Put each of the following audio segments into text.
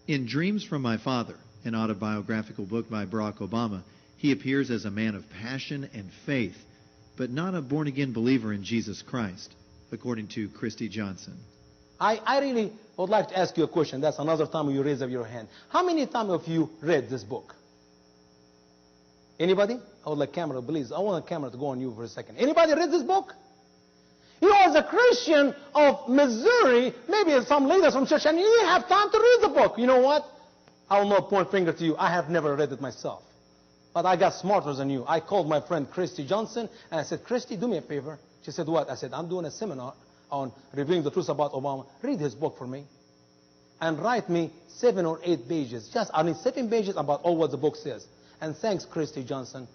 In Dreams from My Father, an autobiographical book by Barack Obama, he appears as a man of passion and faith, but not a born-again believer in Jesus Christ, according to Christy Johnson. I really would like to ask you a question. That's another time you raise up your hand. How many times have you read this book? Anybody? I would like camera, please. I want the camera to go on you for a second. Anybody read this book? You as a Christian of Missouri, maybe some leaders from church, and you didn't have time to read the book. You know what? I will not point finger to you. I have never read it myself. But I got smarter than you. I called my friend Christy Johnson, and I said, Christy, do me a favor. She said, what? I said, I'm doing a seminar on revealing the truth about Obama. Read his book for me. And write me 7 or 8 pages. I need 7 pages about all what the book says. And thanks, Christy Johnson.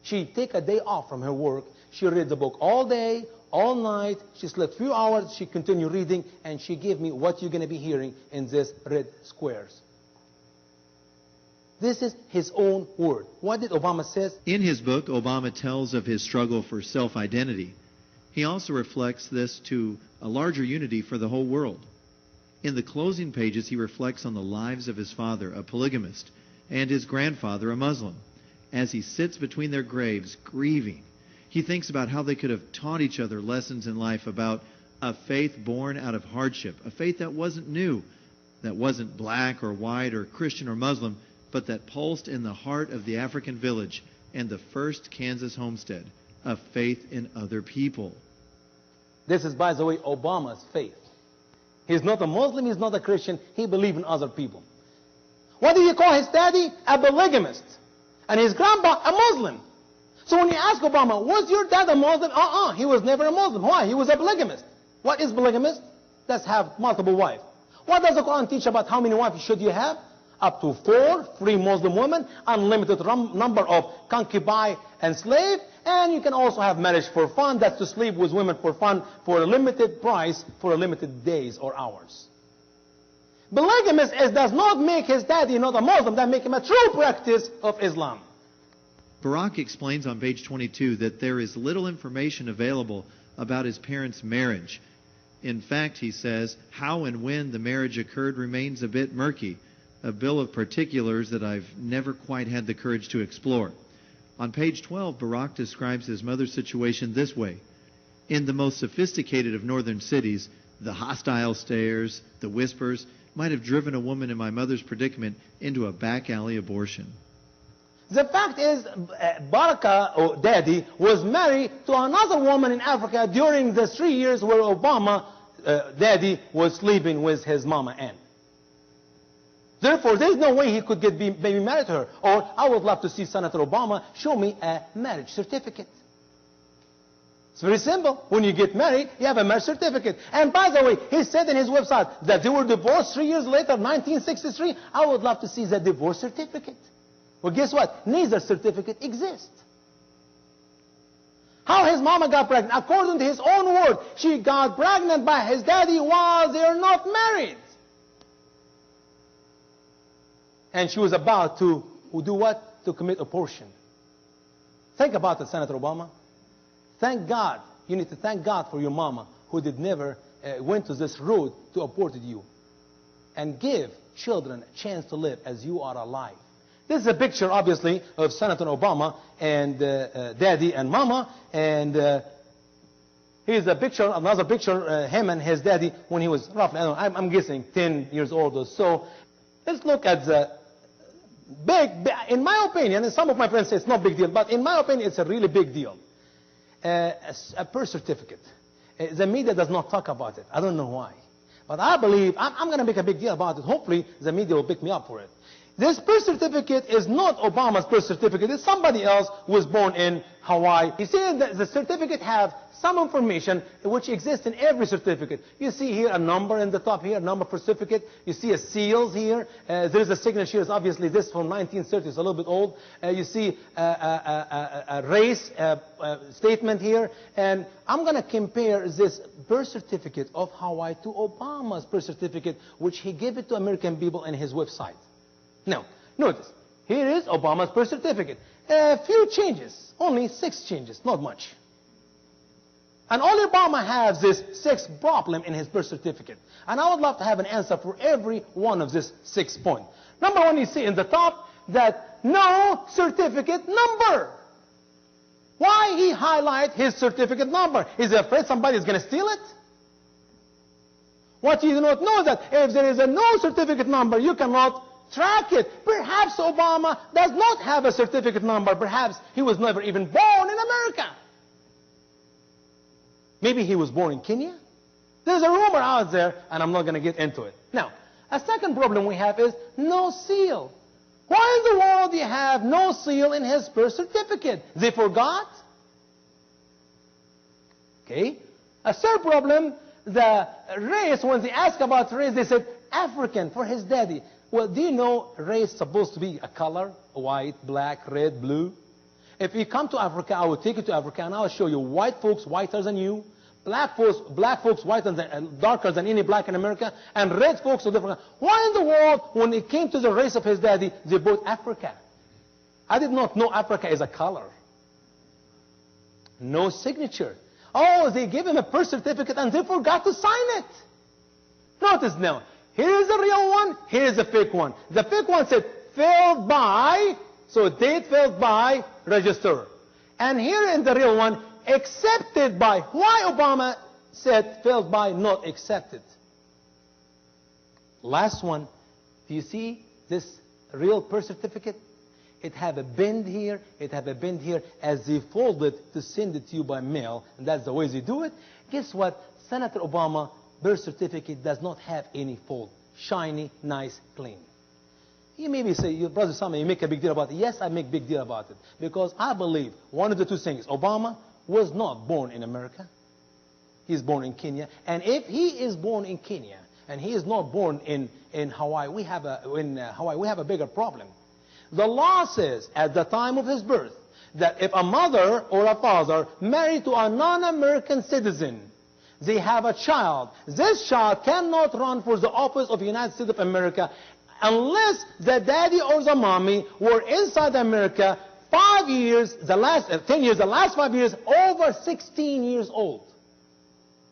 She take a day off from her work. She read the book all day, all night. She slept a few hours. She continued reading. And she gave me what you're going to be hearing in these red squares. This is his own word. What did Obama say? In his book, Obama tells of his struggle for self-identity. He also reflects this to a larger unity for the whole world. In the closing pages, he reflects on the lives of his father, a polygamist, and his grandfather, a Muslim. As he sits between their graves, grieving, he thinks about how they could have taught each other lessons in life about a faith born out of hardship, a faith that wasn't new, that wasn't black or white or Christian or Muslim, but that pulsed in the heart of the African village and the first Kansas homestead, a faith in other people. This is, by the way, Obama's faith. He's not a Muslim, he's not a Christian, he believes in other people. What do you call his daddy? A polygamist. And his grandpa, a Muslim. So when you ask Obama, was your dad a Muslim? He was never a Muslim. Why? He was a polygamist. What is polygamist? That's have multiple wives. What does the Quran teach about how many wives should you have? Up to 4 free Muslim women, unlimited number of concubine and slave, and you can also have marriage for fun. That's to sleep with women for fun for a limited price, for a limited days or hours. Polygamist does not make his daddy not a Muslim. That make him a true practice of Islam. Barack explains on page 22 that there is little information available about his parents' marriage. In fact, he says, how and when the marriage occurred remains a bit murky, a bill of particulars that I've never quite had the courage to explore. On page 12, Barack describes his mother's situation this way. In the most sophisticated of northern cities, the hostile stares, the whispers, might have driven a woman in my mother's predicament into a back alley abortion. The fact is, Baraka, or daddy, was married to another woman in Africa during the 3 years where Obama, daddy, was sleeping with his mama Ann. Therefore, there's no way he could be married to her. Or, I would love to see Senator Obama show me a marriage certificate. It's very simple. When you get married, you have a marriage certificate. And by the way, he said in his website that they were divorced 3 years later, 1963. I would love to see the divorce certificate. Well, guess what? Neither certificate exists. How his mama got pregnant? According to his own word, she got pregnant by his daddy while they're not married. And she was about to do what? To commit abortion. Think about it, Senator Obama. Thank God. You need to thank God for your mama who did never went to this road to abort you. And give children a chance to live as you are alive. This is a picture, obviously, of Senator Obama and Daddy and Mama. And here's a picture, another picture, him and his daddy when he was roughly, I'm guessing, 10 years old or so. Let's look at the in my opinion, and some of my friends say it's not a big deal, but in my opinion, it's a really big deal. A birth certificate. The media does not talk about it. I don't know why. But I believe, I'm going to make a big deal about it. Hopefully, the media will pick me up for it. This birth certificate is not Obama's birth certificate. It's somebody else who was born in Hawaii. You see, the certificate have some information which exists in every certificate. You see here a number in the top here, a number for certificate. You see a seals here. There's a signature. It's obviously this from 1930. It's a little bit old. You see a race statement here. And I'm going to compare this birth certificate of Hawaii to Obama's birth certificate, which he gave it to American people in his website. Now, notice, here is Obama's birth certificate. A few changes, only 6 changes, not much. And only Obama has this sex problem in his birth certificate. And I would love to have an answer for every one of these 6 points. Number one, you see in the top that no certificate number. Why he highlight his certificate number? Is he afraid somebody is going to steal it? What you do not know is that if there is a no certificate number, you cannot track it. Perhaps Obama does not have a certificate number. Perhaps he was never even born in America. Maybe he was born in Kenya. There's a rumor out there, and I'm not going to get into it. Now, a second problem we have is no seal. Why in the world do you have no seal in his birth certificate? They forgot? Okay. A third problem, the race, when they ask about race, they said African for his daddy. Well, do you know race is supposed to be a color? White, black, red, blue. If you come to Africa, I will take you to Africa and I will show you white folks whiter than you, black folks whiter than, darker than any black in America, and red folks are different. Why in the world, when it came to the race of his daddy, they bought Africa? I did not know Africa is a color. No signature. Oh, they gave him a birth certificate and they forgot to sign it. Notice now, here is the real one, here is the fake one. The fake one said, filled by, so date filled by, register. And here in the real one, accepted by. Why Obama said filled by, not accepted? Last one, do you see this real birth certificate? It have a bend here, it have a bend here, as they fold it to send it to you by mail, and that's the way they do it. Guess what? Senator Obama birth certificate does not have any fold. Shiny, nice, clean. You maybe say, your brother Simon, you make a big deal about it. Yes, I make a big deal about it. Because I believe one of the two things, Obama was not born in America. He's born in Kenya. And if he is born in Kenya, and he is not born in Hawaii, we have a bigger problem. The law says, at the time of his birth, that if a mother or a father married to a non-American citizen, they have a child. This child cannot run for the office of the United States of America unless the daddy or the mommy were inside America 5 years, 10 years, the last 5 years, over 16 years old.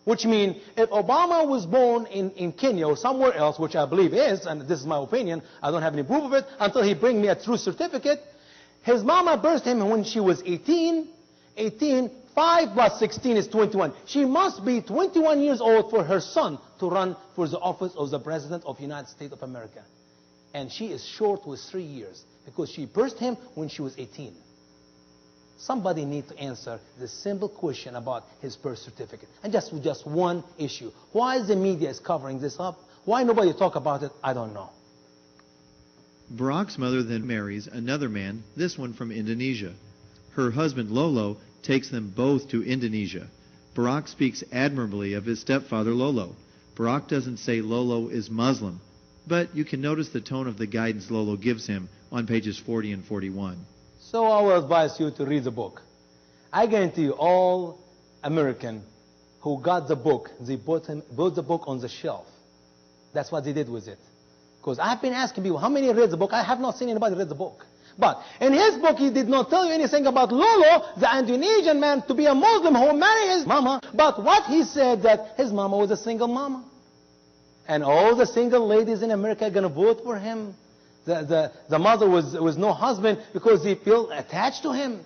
Which means, if Obama was born in Kenya or somewhere else, which I believe is, and this is my opinion, I don't have any proof of it, until he bring me a true certificate, his mama birthed him when she was 18, 5 plus 16 is 21. She must be 21 years old for her son to run for the office of the President of the United States of America. And she is short with 3 years because she birthed him when she was 18. Somebody needs to answer this simple question about his birth certificate. And just one issue. Why the media is covering this up? Why nobody talk about it? I don't know. Barack's mother then marries another man, this one from Indonesia. Her husband, Lolo, takes them both to Indonesia. Barack speaks admirably of his stepfather, Lolo. Barack doesn't say Lolo is Muslim, but you can notice the tone of the guidance Lolo gives him on pages 40 and 41. So I will advise you to read the book. I guarantee you, all American who got the book, they put the book on the shelf. That's what they did with it. Because I've been asking people, how many read the book? I have not seen anybody read the book. But in his book, he did not tell you anything about Lolo, the Indonesian man, to be a Muslim who married his mama. But what he said, that his mama was a single mama. And all the single ladies in America are going to vote for him. The mother was no husband because they feel attached to him.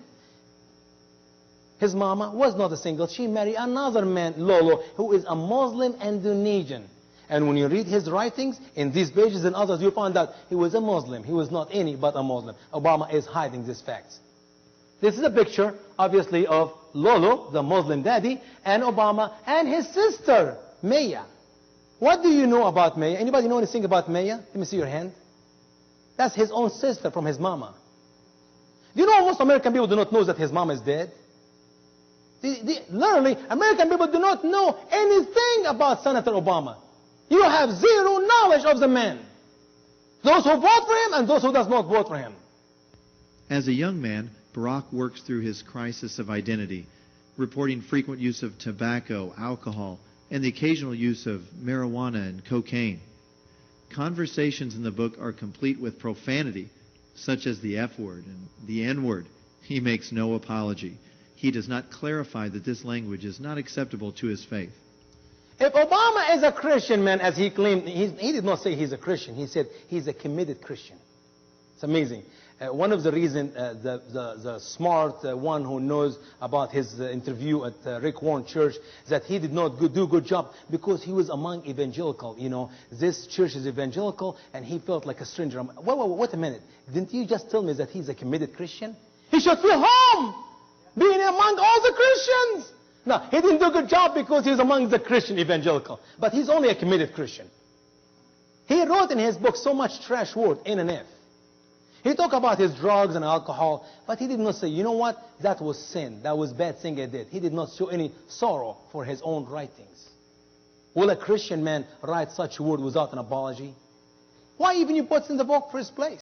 His mama was not a single. She married another man, Lolo, who is a Muslim Indonesian. And when you read his writings in these pages and others, you find out he was a Muslim. He was not any but a Muslim. Obama is hiding these facts. This is a picture, obviously, of Lolo, the Muslim daddy, and Obama and his sister, Maya. What do you know about Maya? Anybody know anything about Maya? Let me see your hand. That's his own sister from his mama. Do you know most American people do not know that his mama is dead? Literally, American people do not know anything about Senator Obama. You have zero knowledge of the man. Those who vote for him and those who does not vote for him. As a young man, Barack works through his crisis of identity, reporting frequent use of tobacco, alcohol, and the occasional use of marijuana and cocaine. Conversations in the book are complete with profanity, such as the F word and the N word. He makes no apology. he does not clarify that this language is not acceptable to his faith. If Obama is a Christian, man, as he claimed, he did not say he's a Christian. He said he's a committed Christian. It's amazing. One of the reasons the smart one who knows about his interview at Rick Warren Church is that he did not do a good job because he was among evangelical. You know, this church is evangelical, and he felt like a stranger. Wait a minute. Didn't you just tell me that he's a committed Christian? He should feel home being among all the Christians. No, he didn't do a good job because he's among the Christian evangelical. But he's only a committed Christian. He wrote in his book so much trash word, N and F. He talked about his drugs and alcohol, but he did not say, you know what, that was sin. That was bad thing I did. He did not show any sorrow for his own writings. Will a Christian man write such a word without an apology? Why even you put it in the book first place?